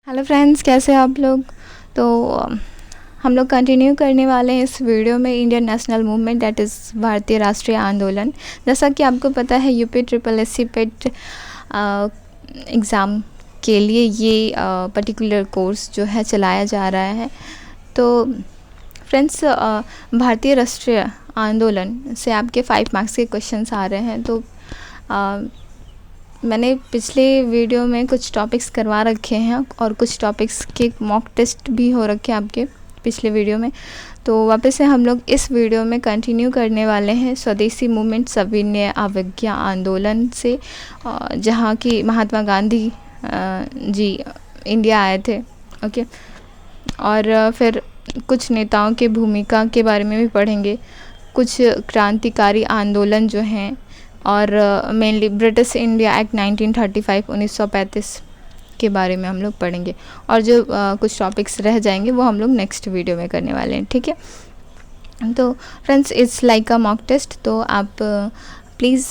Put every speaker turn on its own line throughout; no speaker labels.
Hello friends, कैसे हैं आप लोग। तो हम लोग कंटिन्यू करने वाले हैं इस वीडियो में Indian national movement, that is भारतीय राष्ट्रीय आंदोलन। जैसा कि आपको पता है यूपी ट्रिपल एस सी पेट एग्ज़ाम के लिए ये पर्टिकुलर कोर्स जो है चलाया जा रहा है। तो फ्रेंड्स, भारतीय राष्ट्रीय आंदोलन से आपके 5 मार्क्स के क्वेश्चंस आ रहे हैं। तो मैंने पिछले वीडियो में कुछ टॉपिक्स करवा रखे हैं और कुछ टॉपिक्स के मॉक टेस्ट भी हो रखे हैं आपके पिछले वीडियो में। तो वापस से हम लोग इस वीडियो में कंटिन्यू करने वाले हैं स्वदेशी मूवमेंट सविनय अवज्ञा आंदोलन से, जहाँ की महात्मा गांधी जी इंडिया आए थे। ओके, और फिर कुछ नेताओं की भूमिका के बारे में भी पढ़ेंगे, कुछ क्रांतिकारी आंदोलन जो हैं, और मेनली ब्रिटिश इंडिया एक्ट 1935 के बारे में हम लोग पढ़ेंगे। और जो कुछ टॉपिक्स रह जाएंगे वो हम लोग नेक्स्ट वीडियो में करने वाले हैं, ठीक है। तो friends, it's like a mock test. तो आप प्लीज़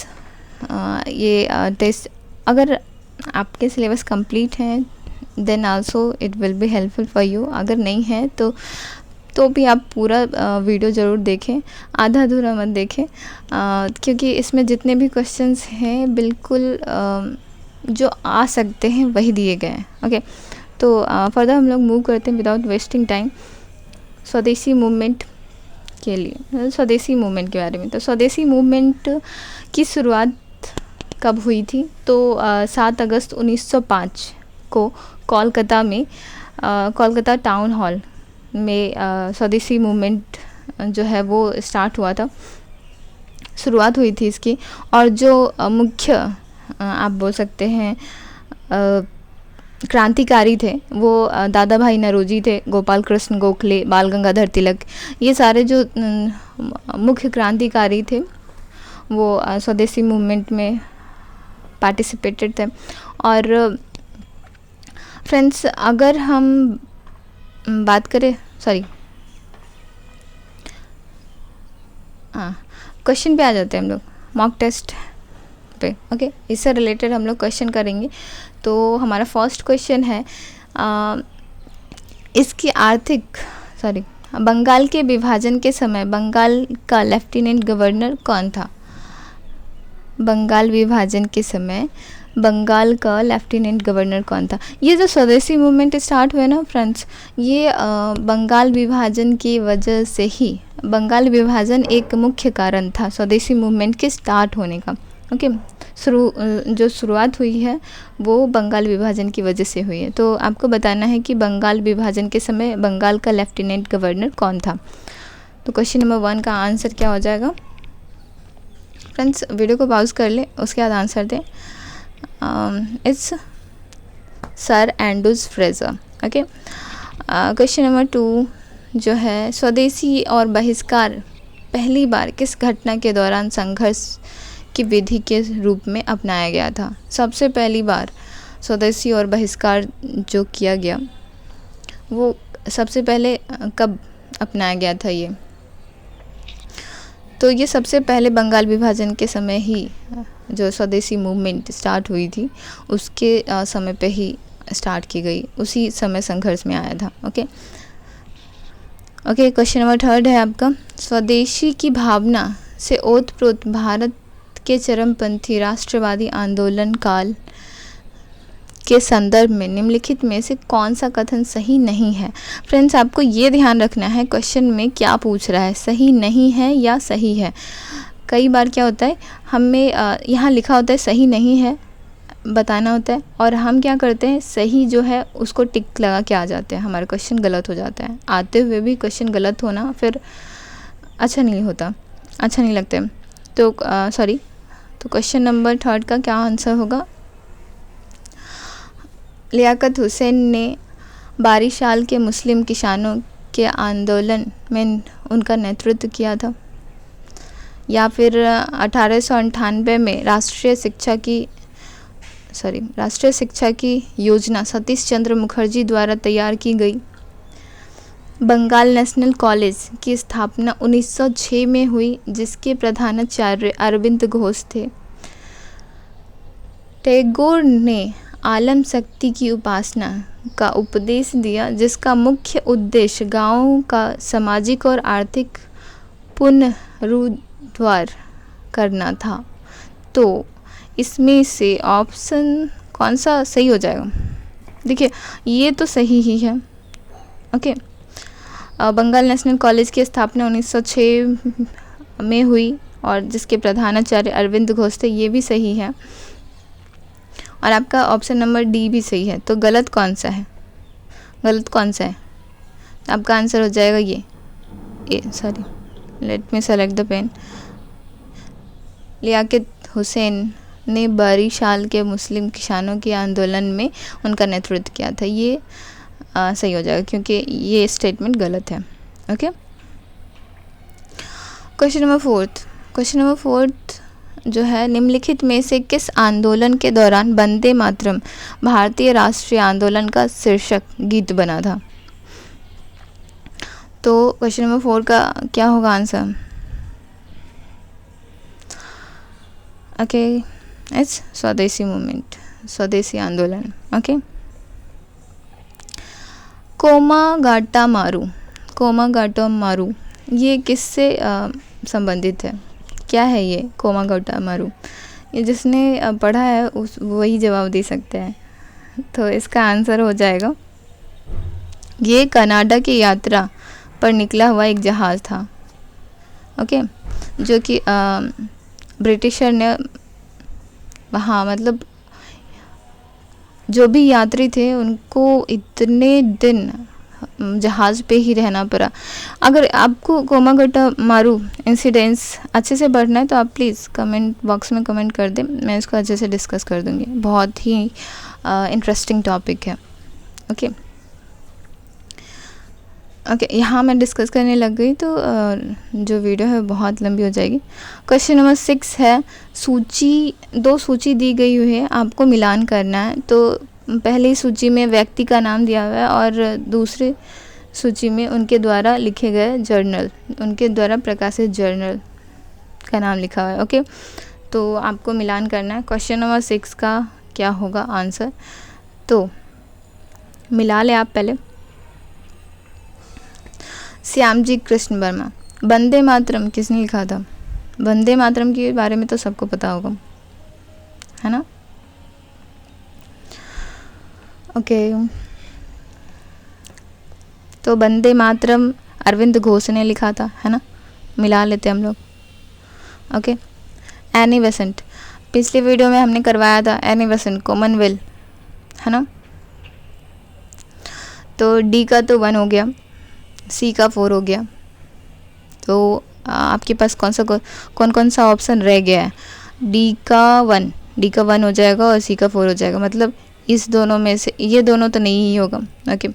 ये टेस्ट, अगर आपके सिलेबस कंप्लीट हैं then also it will be helpful for you. अगर नहीं है तो भी आप पूरा वीडियो ज़रूर देखें, आधा अधूरा मत देखें, क्योंकि इसमें जितने भी क्वेश्चंस हैं बिल्कुल जो आ सकते हैं वही दिए गए हैं। ओके, तो फर्दर हम लोग मूव करते हैं विदाउट वेस्टिंग टाइम स्वदेशी मूवमेंट के लिए, स्वदेशी मूवमेंट के बारे में। तो स्वदेशी मूवमेंट की शुरुआत कब हुई थी? तो 7 अगस्त 1905 को कोलकाता में कोलकाता टाउन हॉल में स्वदेशी मूवमेंट जो है वो स्टार्ट हुआ था, शुरुआत हुई थी इसकी। और जो मुख्य आप बोल सकते हैं क्रांतिकारी थे वो दादा भाई नौरोजी थे, गोपाल कृष्ण गोखले, बाल गंगाधर तिलक, ये सारे जो मुख्य क्रांतिकारी थे वो स्वदेशी मूवमेंट में पार्टिसिपेटेड थे। और फ्रेंड्स, अगर हम बात करें, क्वेश्चन पे आ जाते हैं हम लोग, मॉक टेस्ट पे। ओके, इससे रिलेटेड हम लोग क्वेश्चन करेंगे। तो हमारा फर्स्ट क्वेश्चन है, इसकी बंगाल के विभाजन के समय बंगाल का लेफ्टिनेंट गवर्नर कौन था? बंगाल विभाजन के समय बंगाल का लेफ्टिनेंट गवर्नर कौन था? ये जो स्वदेशी मूवमेंट स्टार्ट हुए ना फ्रेंड्स, ये बंगाल विभाजन की वजह से ही, बंगाल विभाजन एक मुख्य कारण था स्वदेशी मूवमेंट के स्टार्ट होने का। ओके, जो शुरुआत हुई है वो बंगाल विभाजन की वजह से हुई है। तो आपको बताना है कि बंगाल विभाजन के समय बंगाल का लेफ्टिनेंट गवर्नर कौन था। तो क्वेश्चन नंबर 1 का आंसर क्या हो जाएगा? फ्रेंड्स, वीडियो को पॉज कर ले, उसके बाद आंसर दें। It's sir Andrews Fraser. Okay, question number 2 जो है, स्वदेशी और बहिष्कार पहली बार किस घटना के दौरान संघर्ष की विधि के रूप में अपनाया गया था? सबसे पहली बार स्वदेशी और बहिष्कार जो किया गया वो सबसे पहले कब अपनाया गया था ये? तो ये सबसे पहले बंगाल विभाजन के समय ही जो स्वदेशी मूवमेंट स्टार्ट हुई थी उसके समय पे ही स्टार्ट की गई, उसी समय संघर्ष में आया था। ओके, क्वेश्चन नंबर 3 है आपका, स्वदेशी की भावना से ओतप्रोत भारत के चरमपंथी राष्ट्रवादी आंदोलन काल के संदर्भ में निम्नलिखित में से कौन सा कथन सही नहीं है? फ्रेंड्स, आपको ये ध्यान रखना है क्वेश्चन में क्या पूछ रहा है, सही नहीं है या सही है। कई बार क्या होता है, हमें यहाँ लिखा होता है सही नहीं है बताना होता है, और हम क्या करते हैं सही जो है उसको टिक लगा के आ जाते हैं, हमारा क्वेश्चन गलत हो जाता है। आते हुए भी क्वेश्चन गलत होना फिर अच्छा नहीं होता, अच्छा नहीं लगता। तो क्वेश्चन नंबर 3 का क्या आंसर होगा? लियाकत हुसैन ने बारिशाल के मुस्लिम किसानों के आंदोलन में उनका नेतृत्व किया था, या फिर 1898 में राष्ट्रीय शिक्षा की योजना सतीश चंद्र मुखर्जी द्वारा तैयार की गई। बंगाल नेशनल कॉलेज की स्थापना 1906 में हुई, जिसके प्रधानाचार्य अरविंद घोष थे। टैगोर ने आलम शक्ति की उपासना का उपदेश दिया, जिसका मुख्य उद्देश्य गाँव का सामाजिक और आर्थिक पुनरुद्धार करना था। तो इसमें से ऑप्शन कौन सा सही हो जाएगा? देखिए ये तो सही ही है। ओके, बंगाल नेशनल कॉलेज की स्थापना 1906 में हुई और जिसके प्रधानाचार्य अरविंद घोष थे, ये भी सही है। और आपका ऑप्शन नंबर डी भी सही है। तो गलत कौन सा है? गलत कौन सा है? आपका आंसर हो जाएगा ये sorry, let me select the pen. Liaquat Hussain ने बारिशाल के मुस्लिम किसानों के आंदोलन में उनका नेतृत्व किया था। ये सही हो जाएगा क्योंकि ये स्टेटमेंट गलत है। ओके, क्वेश्चन नंबर फोर्थ जो है, निम्नलिखित में से किस आंदोलन के दौरान वंदे मातरम भारतीय राष्ट्रीय आंदोलन का शीर्षक गीत बना था? तो क्वेश्चन नंबर 4 का क्या होगा आंसर? ओके, इट्स स्वदेशी मूवमेंट, स्वदेशी आंदोलन। ओके, कोमागाटा मारू ये किससे संबंधित है? क्या है ये कोमागाटा मारू? ये जिसने पढ़ा है उस वही जवाब दे सकते हैं। तो इसका आंसर हो जाएगा, ये कनाडा की यात्रा पर निकला हुआ एक जहाज़ था। ओके, जो कि ब्रिटिशर ने वहाँ, मतलब जो भी यात्री थे उनको इतने दिन जहाज़ पे ही रहना पड़ा। अगर आपको कोमागाटा मारू इंसिडेंट्स अच्छे से पढ़ना है तो आप प्लीज़ कमेंट बॉक्स में कमेंट कर दें, मैं इसको अच्छे से डिस्कस कर दूँगी। बहुत ही इंटरेस्टिंग टॉपिक है। ओके, यहाँ मैं डिस्कस करने लग गई तो जो वीडियो है बहुत लंबी हो जाएगी। क्वेश्चन नंबर 6 है, दो सूची दी गई हुई है, आपको मिलान करना है। तो पहली सूची में व्यक्ति का नाम दिया हुआ है और दूसरी सूची में उनके द्वारा लिखे गए जर्नल, उनके द्वारा प्रकाशित जर्नल का नाम लिखा हुआ है। ओके, तो आपको मिलान करना है। क्वेश्चन नंबर 6 का क्या होगा आंसर? तो मिला ले आप पहले। श्यामजी कृष्ण वर्मा। वंदे मातरम किसने लिखा था? वंदे मातरम के बारे में तो सबको पता होगा, है ना? ओके, तो वंदे मातरम अरविंद घोष ने लिखा था, है ना? मिला लेते हम लोग। ओके, एनी बेसेंट, पिछली वीडियो में हमने करवाया था एनी बेसेंट कॉमनवेल्थ, है ना? तो डी का तो 1 हो गया, सी का 4 हो गया। तो आपके पास कौन कौन सा ऑप्शन रह गया है? डी का 1 हो जाएगा और सी का 4 हो जाएगा। मतलब इस दोनों में से ये दोनों तो नहीं ही होगा। ओके,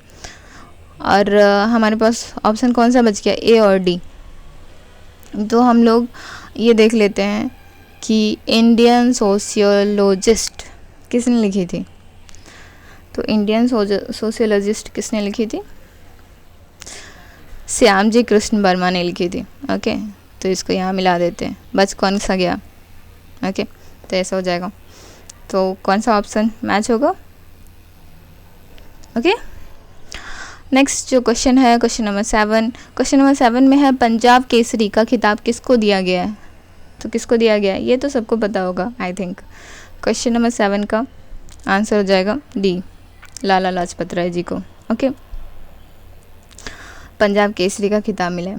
और हमारे पास ऑप्शन कौन सा बच गया? ए और डी। तो हम लोग ये देख लेते हैं कि इंडियन सोशियोलॉजिस्ट किसने लिखी थी? तो इंडियन सोशियोलॉजिस्ट किसने लिखी थी? श्यामजी कृष्ण वर्मा ने लिखी थी। ओके, तो इसको यहाँ मिला देते हैं। बच कौन सा गया? ओके, तो ऐसा हो जाएगा। तो कौन सा ऑप्शन मैच होगा? ओके, नेक्स्ट जो क्वेश्चन है, क्वेश्चन नंबर 7। क्वेश्चन नंबर 7 में है, पंजाब केसरी का खिताब किसको दिया गया है? तो किसको दिया गया है? ये तो सबको पता होगा आई थिंक। क्वेश्चन नंबर 7 का आंसर हो जाएगा डी, लाला लाजपत राय जी को। ओके, पंजाब केसरी का खिताब मिला है।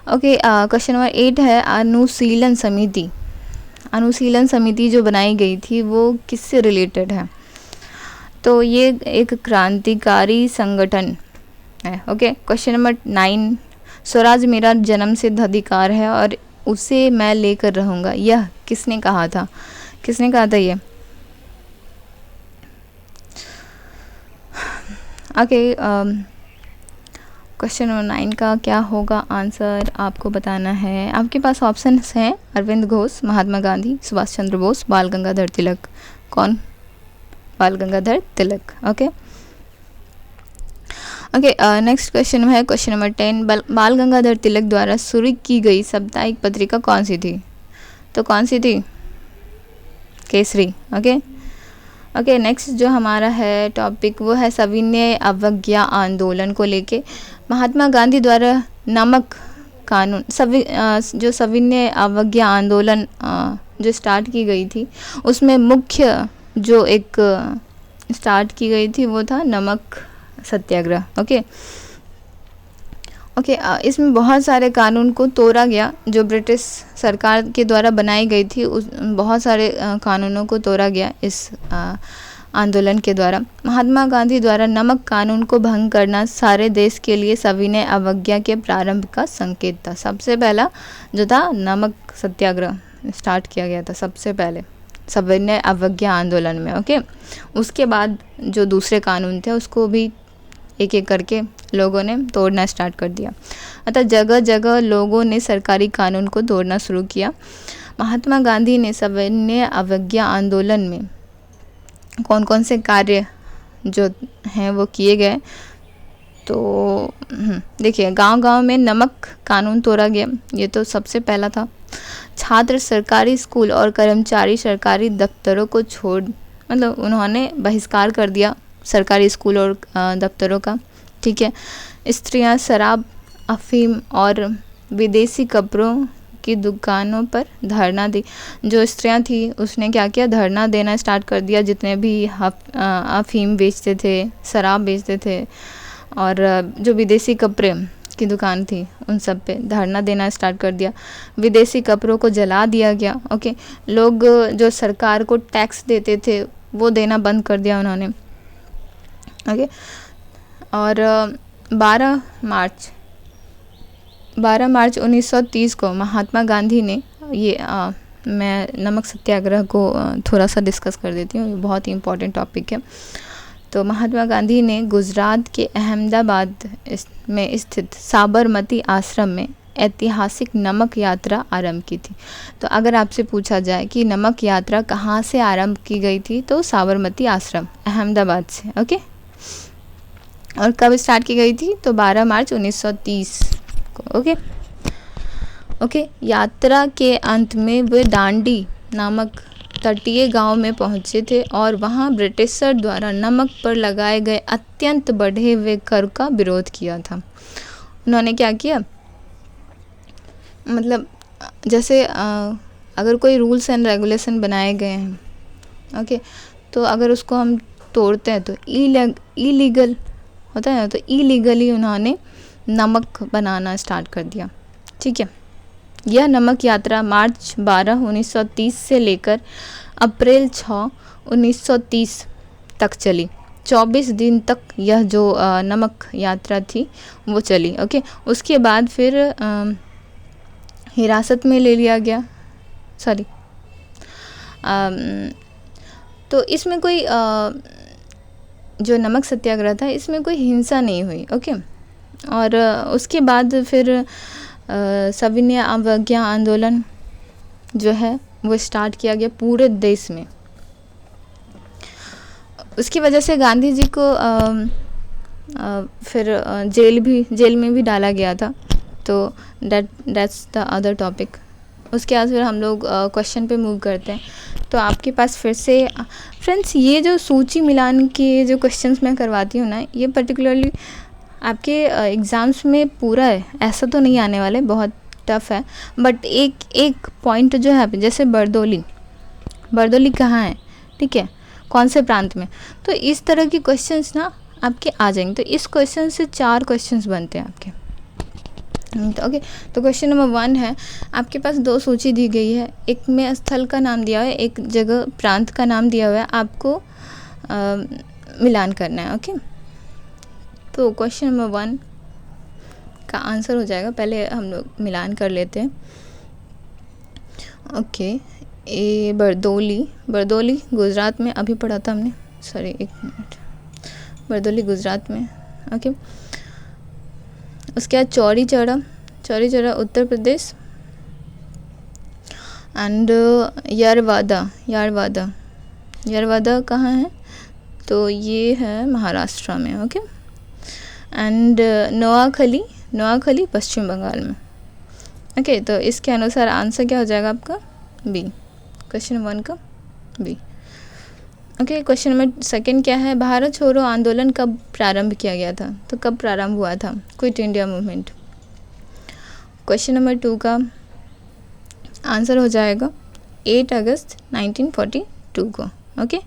ओके, क्वेश्चन नंबर 8 है, अनुशीलन समिति जो बनाई गई थी वो किससे रिलेटेड है? तो ये एक क्रांतिकारी संगठन है। ओके, क्वेश्चन नंबर 9, स्वराज मेरा जन्मसिद्ध अधिकार है और उसे मैं लेकर रहूँगा, यह किसने कहा था? किसने कहा था ये? ओके, क्वेश्चन नंबर 9 का क्या होगा आंसर आपको बताना है। आपके पास ऑप्शंस हैं, अरविंद घोष, महात्मा गांधी, सुभाष चंद्र बोस, बाल गंगाधर तिलक। कौन? बाल Gangadhar Tilak. Okay, next question है क्वेश्चन नंबर 10, बाल गंगाधर तिलक द्वारा शुरू की गई साप्ताहिक पत्रिका कौन सी थी? तो कौन सी थी? केसरी। ओके, ओके, नेक्स्ट जो हमारा है टॉपिक वो है सविनय अवज्ञा आंदोलन को लेके। महात्मा गांधी द्वारा नमक कानून जो सविनय अवज्ञा आंदोलन जो स्टार्ट की गई थी, उसमें मुख्य जो एक स्टार्ट की गई थी वो था नमक सत्याग्रह। ओके, इसमें बहुत सारे कानून को तोड़ा गया जो ब्रिटिश सरकार के द्वारा बनाई गई थी। उस बहुत सारे कानूनों को तोड़ा गया इस आंदोलन के द्वारा। महात्मा गांधी द्वारा नमक कानून को भंग करना सारे देश के लिए सविनय अवज्ञा के प्रारंभ का संकेत था। सबसे पहला जो था नमक सत्याग्रह स्टार्ट किया गया था सबसे पहले सविनय अवज्ञा आंदोलन में। ओके, उसके बाद जो दूसरे कानून थे उसको भी एक एक करके लोगों ने तोड़ना स्टार्ट कर दिया। अतः जगह जगह लोगों ने सरकारी कानून को तोड़ना शुरू किया। महात्मा गांधी ने सविनय अवज्ञा आंदोलन में कौन कौन से कार्य जो हैं वो किए गए, तो देखिए, गांव-गांव में नमक कानून तोड़ा गया, ये तो सबसे पहला था। छात्र सरकारी स्कूल और कर्मचारी सरकारी दफ्तरों को छोड़ मतलब उन्होंने बहिष्कार कर दिया सरकारी स्कूल और दफ्तरों का। ठीक है, स्त्रियां शराब, अफीम और विदेशी कपड़ों की दुकानों पर धरना दी। जो स्त्रियां थी उसने क्या किया, धरना देना स्टार्ट कर दिया। जितने भी अफीम बेचते थे, शराब बेचते थे और जो विदेशी कपड़े की दुकान थी उन सब पे धरना देना स्टार्ट कर दिया। विदेशी कपड़ों को जला दिया गया। ओके, लोग जो सरकार को टैक्स देते थे वो देना बंद कर दिया उन्होंने। ओके, और 12 मार्च 1930 को महात्मा गांधी ने ये मैं नमक सत्याग्रह को थोड़ा सा डिस्कस कर देती हूँ, ये बहुत ही इम्पोर्टेंट टॉपिक है। तो महात्मा गांधी ने गुजरात के अहमदाबाद में स्थित साबरमती आश्रम में ऐतिहासिक नमक यात्रा आरंभ की थी। तो अगर आपसे पूछा जाए कि नमक यात्रा कहाँ से आरंभ की गई थी, तो साबरमती आश्रम अहमदाबाद से। ओके, और कब स्टार्ट की गई थी, तो 12 मार्च 1930 को। ओके, यात्रा के अंत में वे दांडी नामक तटीय गांव में पहुंचे थे और वहां ब्रिटिशर द्वारा नमक पर लगाए गए अत्यंत बढ़े हुए कर का विरोध किया था। उन्होंने क्या किया, मतलब जैसे अगर कोई रूल्स एंड रेगुलेशन बनाए गए हैं, ओके, तो अगर उसको हम तोड़ते हैं तो इलीगल होता है ना, तो इलीगली उन्होंने नमक बनाना स्टार्ट कर दिया। ठीक है, यह नमक यात्रा मार्च 12, 1930 से लेकर अप्रैल 6, 1930 तक चली। 24 दिन तक यह जो नमक यात्रा थी वो चली। ओके, उसके बाद फिर हिरासत में ले लिया गया, तो इसमें कोई जो नमक सत्याग्रह था इसमें कोई हिंसा नहीं हुई। ओके, और उसके बाद फिर सविनय अवज्ञा आंदोलन जो है वो स्टार्ट किया गया पूरे देश में। उसकी वजह से गांधी जी को फिर जेल में भी डाला गया था। तो दैट्स द अदर टॉपिक। उसके बाद फिर हम लोग क्वेश्चन पे मूव करते हैं। तो आपके पास फिर से फ्रेंड्स ये जो सूची मिलान के जो क्वेश्चंस मैं करवाती हूँ ना, ये पर्टिकुलरली आपके एग्ज़ाम्स में पूरा है ऐसा तो नहीं आने वाले, बहुत टफ है। बट एक पॉइंट जो है, जैसे बरदोली कहाँ है, ठीक है, कौन से प्रांत में, तो इस तरह की क्वेश्चंस ना आपके आ जाएंगे। तो इस क्वेश्चन से 4 क्वेश्चंस बनते हैं आपके। तो ओके, तो क्वेश्चन नंबर 1 है, आपके पास 2 सूची दी गई है, एक में स्थल का नाम दिया हुआ है, एक जगह प्रांत का नाम दिया हुआ है, आपको मिलान करना है। ओके, तो क्वेश्चन नंबर 1 का आंसर हो जाएगा, पहले हम लोग मिलान कर लेते हैं। ओके, ए बरदोली गुजरात में, अभी पढ़ा था हमने, सॉरी एक मिनट, बरदोली गुजरात में। ओके, उसके बाद चौरी चौरा उत्तर प्रदेश, एंड यारवादा कहाँ है, तो ये है महाराष्ट्र में। ओके, एंड नोआखली पश्चिम बंगाल में। ओके, तो इसके अनुसार आंसर क्या हो जाएगा आपका, बी, क्वेश्चन 1 का B. Okay, question number second क्या है, भारत छोड़ो आंदोलन कब प्रारंभ किया गया था? तो कब प्रारंभ हुआ था quit India movement? Question number 2 का आंसर हो जाएगा 8 अगस्त 1942 को। ओके,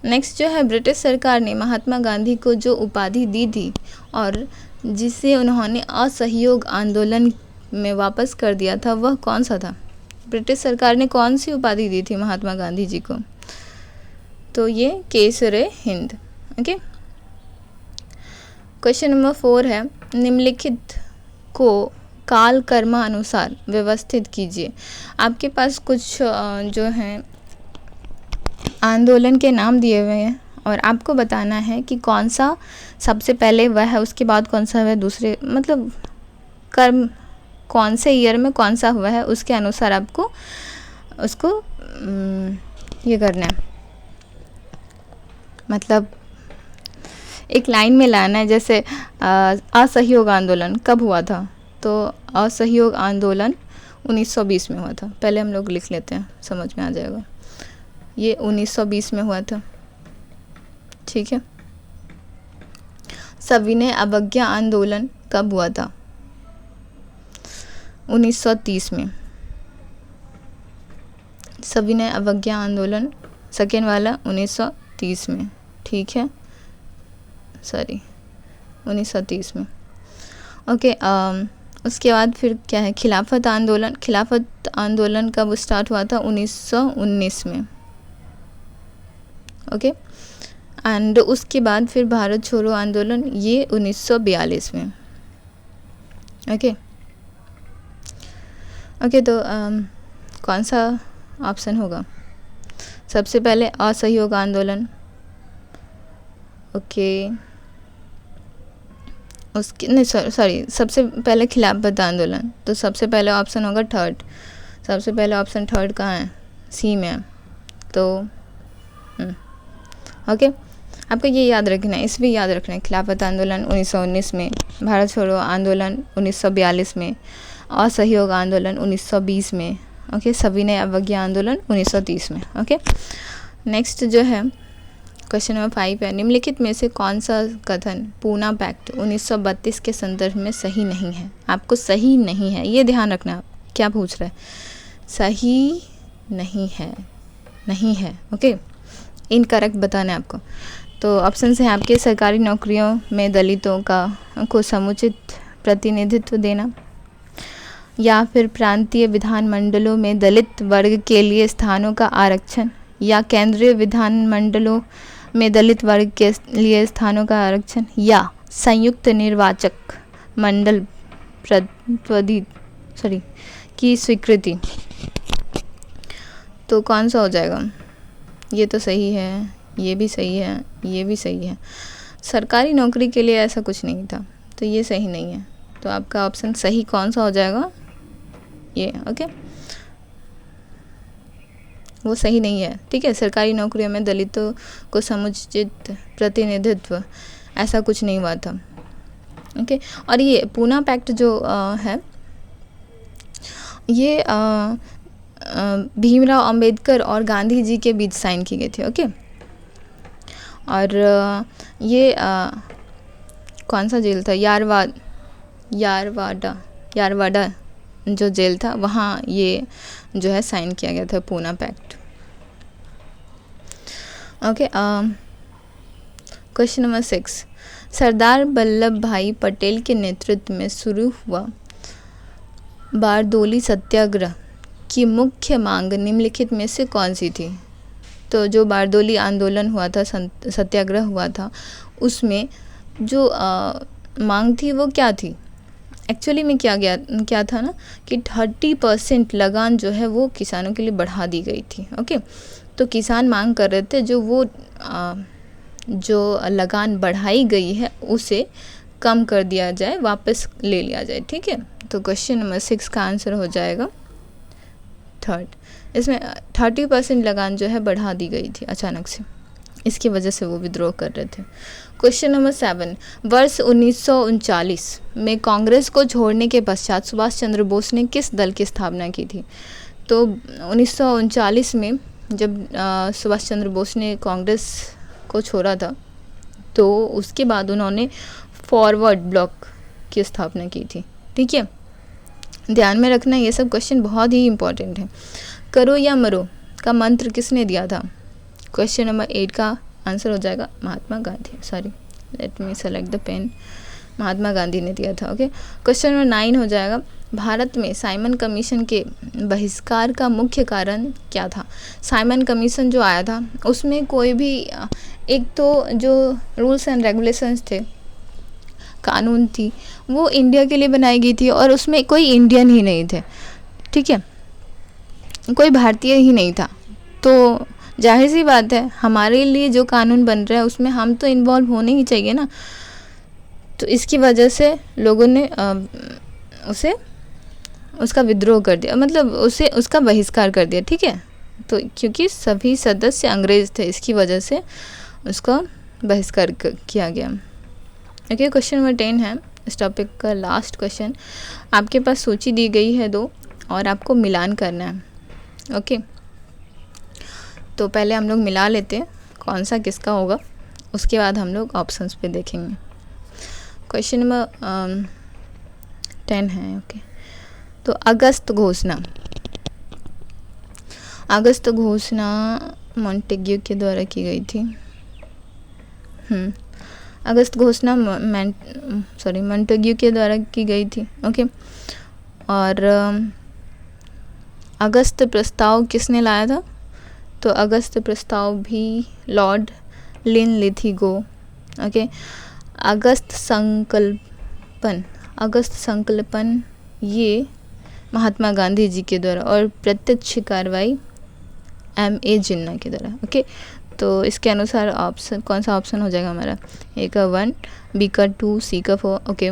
नेक्स्ट जो है, ब्रिटिश सरकार ने महात्मा गांधी को जो उपाधि दी थी और जिसे उन्होंने असहयोग आंदोलन में वापस कर दिया था, वह कौन सा था? ब्रिटिश सरकार ने कौन सी उपाधि दी थी महात्मा गांधी जी को? तो ये Kesare Hind. Okay, question number 4 है, निम्नलिखित को काल कर्म अनुसार व्यवस्थित कीजिए। आपके पास कुछ जो हैं आंदोलन के नाम दिए हुए हैं और आपको बताना है कि कौन सा सबसे पहले वह है, उसके बाद कौन सा है दूसरे, मतलब कर्म कौन से ईयर में कौन सा हुआ है, उसके अनुसार आपको उसको ये करना है, मतलब एक लाइन में लाना है। जैसे असहयोग आंदोलन कब हुआ था? तो असहयोग आंदोलन 1920 में हुआ था। पहले हम लोग लिख लेते हैं, समझ में आ जाएगा। ये 1920 में हुआ था, ठीक है। सविनय अवज्ञा आंदोलन कब हुआ था? 1930 में। सविनय अवज्ञा आंदोलन सेकेंड वाला 1930 में, ठीक है, सॉरी 1930 में। ओके, उसके बाद फिर क्या है, खिलाफत आंदोलन। खिलाफत आंदोलन कब स्टार्ट हुआ था? 1919 में। ओके, एंड उसके बाद फिर भारत छोड़ो आंदोलन, ये 1942 में। ओके ओके, तो कौन सा ऑप्शन होगा? सबसे पहले असहयोग आंदोलन, ओके, उसके नहीं सॉरी सबसे पहले खिलाफत आंदोलन, तो सबसे पहले ऑप्शन होगा थर्ड। सबसे पहले ऑप्शन थर्ड कहाँ है? सी में है। तो ओके, आपको ये याद रखना है, इस भी याद रखना है। खिलाफत आंदोलन 1919 में, भारत छोड़ो आंदोलन 1942 में, असहयोग आंदोलन 1920 में, ओके, सविनय अवज्ञा आंदोलन 1930 में। ओके, नेक्स्ट जो है क्वेश्चन नंबर 5 है, निम्नलिखित में से कौन सा कथन पूना पैक्ट 1932 के संदर्भ में सही नहीं है? आपको सही नहीं है ये ध्यान रखना। आप क्या पूछ रहे हैं? सही नहीं है, नहीं है। ओके, इनकरेक्ट बताना है आपको। तो ऑप्शन है आपके, सरकारी नौकरियों में दलितों को समुचित प्रतिनिधित्व देना, या फिर प्रांतीय विधानमंडलों में दलित वर्ग के लिए स्थानों का आरक्षण, या केंद्रीय विधानमंडलों में दलित वर्ग के लिए स्थानों का आरक्षण, या संयुक्त निर्वाचक मंडल की स्वीकृति। तो कौन सा हो जाएगा? ये तो सही है, ये भी सही है, ये भी सही है। सरकारी नौकरी के लिए ऐसा कुछ नहीं था, तो ये सही नहीं है। तो आपका ऑप्शन सही कौन सा हो जाएगा? ये। ओके, वो सही नहीं है, ठीक है। सरकारी नौकरियों में दलितों को समुचित प्रतिनिधित्व ऐसा कुछ नहीं हुआ था। ओके, और ये पूना पैक्ट जो है, ये भीमराव अंबेडकर और गांधी जी के बीच साइन की गई थी। ओके, और ये कौन सा जेल था? यारवाड़ा जो जेल था, वहाँ ये जो है साइन किया गया था Poona pact. Okay, question number 6, Sardar Vallabhbhai Patel के नेतृत्व में शुरू हुआ बारदोली सत्याग्रह की मुख्य मांग निम्नलिखित में से कौन सी थी? तो जो बारदोली आंदोलन हुआ था, सत्याग्रह हुआ था, उसमें जो मांग थी वो क्या थी? एक्चुअली में क्या था ना कि 30% लगान जो है वो किसानों के लिए बढ़ा दी गई थी। ओके, तो किसान मांग कर रहे थे जो लगान बढ़ाई गई है उसे कम कर दिया जाए, वापस ले लिया जाए, ठीक है। तो क्वेश्चन नंबर 6 का आंसर हो जाएगा थर्ड। इसमें 30% लगान जो है बढ़ा दी गई थी अचानक से, इसकी वजह से वो विद्रोह कर रहे थे। क्वेश्चन नंबर 7, वर्ष 1939 में कांग्रेस को छोड़ने के पश्चात सुभाष चंद्र बोस ने किस दल की स्थापना की थी? तो 1939 में जब सुभाष चंद्र बोस ने कांग्रेस को छोड़ा था, तो उसके बाद उन्होंने फॉरवर्ड ब्लॉक की स्थापना की थी। ठीक है, ध्यान में रखना, ये सब क्वेश्चन बहुत ही इम्पोर्टेंट है। करो या मरो का मंत्र किसने दिया था? क्वेश्चन नंबर 8 का आंसर हो जाएगा Mahatma Gandhi. Sorry, let me select the pen. Mahatma Gandhi ने दिया था। ओके, क्वेश्चन नंबर 9 हो जाएगा, भारत में साइमन कमीशन के बहिष्कार का मुख्य कारण क्या था? साइमन कमीशन जो आया था उसमें कोई भी एक तो जो रूल्स एंड रेगुलेशंस थे, कानून थी, वो इंडिया के लिए बनाई गई थी और उसमें कोई इंडियन ही नहीं थे। ठीक है, कोई भारतीय ही नहीं था। तो जाहिर सी बात है, हमारे लिए जो कानून बन रहा है उसमें हम तो इन्वॉल्व होने ही चाहिए ना। तो इसकी वजह से लोगों ने उसका विद्रोह कर दिया, मतलब उसका बहिष्कार कर दिया। ठीक है, तो क्योंकि सभी सदस्य अंग्रेज थे, इसकी वजह से उसका बहिष्कार किया गया। ओके, क्वेश्चन नंबर 10 है इस टॉपिक का लास्ट क्वेश्चन। आपके पास सूची दी गई है 2 और आपको मिलान करना है। ओके, तो पहले हम लोग मिला लेते हैं कौन सा किसका होगा, उसके बाद हम लोग ऑप्शंस पे देखेंगे। क्वेश्चन नंबर 10 है। ओके, तो अगस्त घोषणा मॉन्टेग्यू के द्वारा की गई थी। अगस्त घोषणा मॉन्टेग्यू के द्वारा की गई थी। ओके, और अगस्त प्रस्ताव किसने लाया था? तो अगस्त प्रस्ताव भी लॉर्ड लिनलिथिगो। ओके, अगस्त संकल्पन ये महात्मा गांधी जी के द्वारा, और प्रत्यक्ष कार्रवाई M.A. जिन्ना के द्वारा। ओके, तो इसके अनुसार ऑप्शन कौन सा ऑप्शन हो जाएगा हमारा? A का 1, B का 2, C का 4। ओके,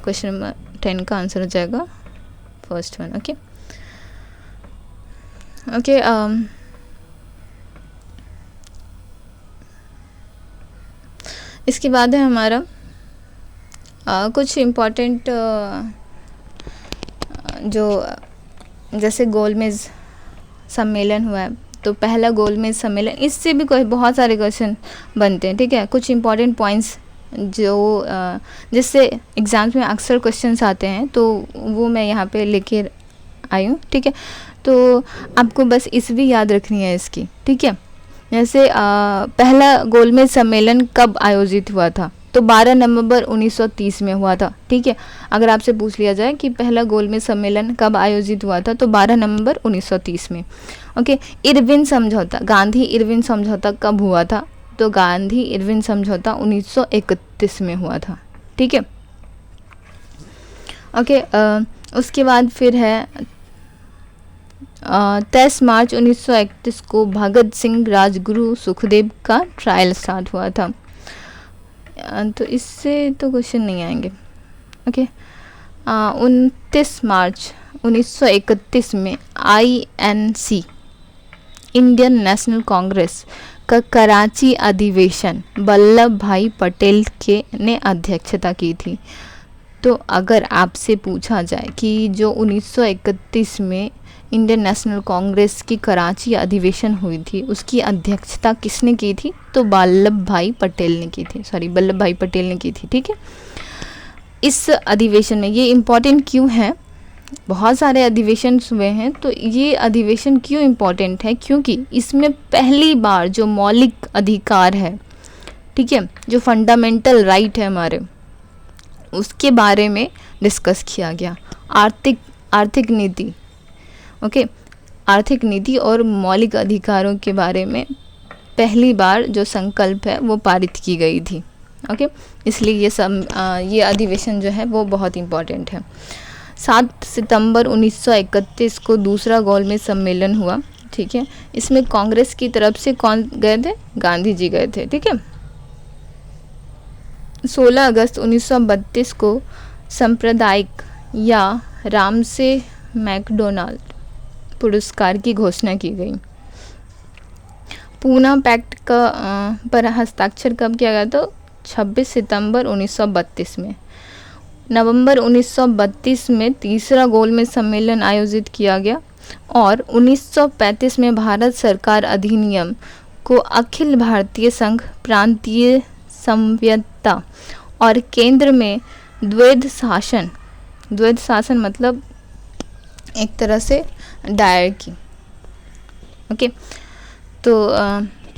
क्वेश्चन नंबर 10 का आंसर हो जाएगा फर्स्ट 1। ओके, इसके बाद है हमारा कुछ इम्पोर्टेंट जो जैसे गोलमेज सम्मेलन हुआ है, तो पहला गोलमेज सम्मेलन, इससे भी कोई बहुत सारे क्वेश्चन बनते हैं। ठीक है, कुछ इम्पोर्टेंट पॉइंट्स जो जिससे एग्ज़ाम्स में अक्सर क्वेश्चंस आते हैं, तो वो मैं यहाँ पे लेके आई हूँ। ठीक है, तो आपको बस ईस्वी याद रखनी है इसकी। ठीक है, जैसे पहला गोलमेज सम्मेलन कब आयोजित हुआ था? तो 12 नवंबर 1930 में हुआ था। ठीक है, अगर आपसे पूछ लिया जाए कि पहला गोलमेज सम्मेलन कब आयोजित हुआ था, तो 12 नवंबर 1930 में। ओके, इरविन समझौता, गांधी इरविन समझौता कब हुआ था? तो गांधी इरविन समझौता 1931 में हुआ था। ठीक है, ओके, उसके बाद फिर है 23 मार्च 1931 को भगत सिंह राजगुरु सुखदेव का ट्रायल स्टार्ट हुआ था। तो इससे तो क्वेश्चन नहीं आएंगे। ओके, 29 मार्च 1931 में INC इंडियन नेशनल कांग्रेस का कराची अधिवेशन वल्लभ भाई पटेल के ने अध्यक्षता की थी। तो अगर आपसे पूछा जाए कि जो 1931 में इंडियन नेशनल कांग्रेस की कराची अधिवेशन हुई थी, उसकी अध्यक्षता किसने की थी? तो वल्लभ भाई पटेल ने की थी। ठीक है, इस अधिवेशन में, ये इम्पॉर्टेंट क्यों है? बहुत सारे अधिवेशन हुए हैं, तो ये अधिवेशन क्यों इम्पॉर्टेंट है? क्योंकि इसमें पहली बार जो मौलिक अधिकार है, ठीक है, जो फंडामेंटल राइट है हमारे, उसके बारे में डिस्कस किया गया। आर्थिक नीति, ओके, आर्थिक नीति और मौलिक अधिकारों के बारे में पहली बार जो संकल्प है वो पारित की गई थी। ओके, इसलिए ये अधिवेशन जो है वो बहुत इम्पॉर्टेंट है। 7 सितंबर 1931 को दूसरा गोलमेज सम्मेलन हुआ। ठीक है, इसमें कांग्रेस की तरफ से कौन गए थे? गांधी जी गए थे। ठीक है, 16 अगस्त 1932 को सांप्रदायिक या रामसे मैकडोनाल्ड पुरस्कार की घोषणा की गई। पूना पैक्ट का पर हस्ताक्षर कब किया गया? तो 26 सितंबर 1932 में। नवंबर 1932 में तीसरा गोलमेज सम्मेलन आयोजित किया गया। और 1935 में भारत सरकार अधिनियम को अखिल भारतीय संघ प्रांतीय संवियता और केंद्र में द्वैध शासन मतलब एक तरह से दायर की। ओके, तो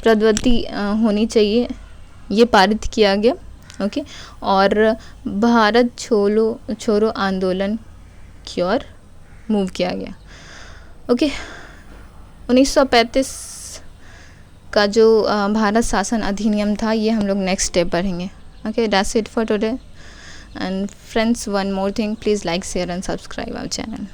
पद्धति होनी चाहिए, ये पारित किया गया। ओके, और भारत छोड़ो आंदोलन की ओर मूव किया गया। ओके, 1935 का जो भारत शासन अधिनियम था, ये हम लोग नेक्स्ट डे पढ़ेंगे। Okay, that's it for today and friends, one more thing, please like share and subscribe our channel.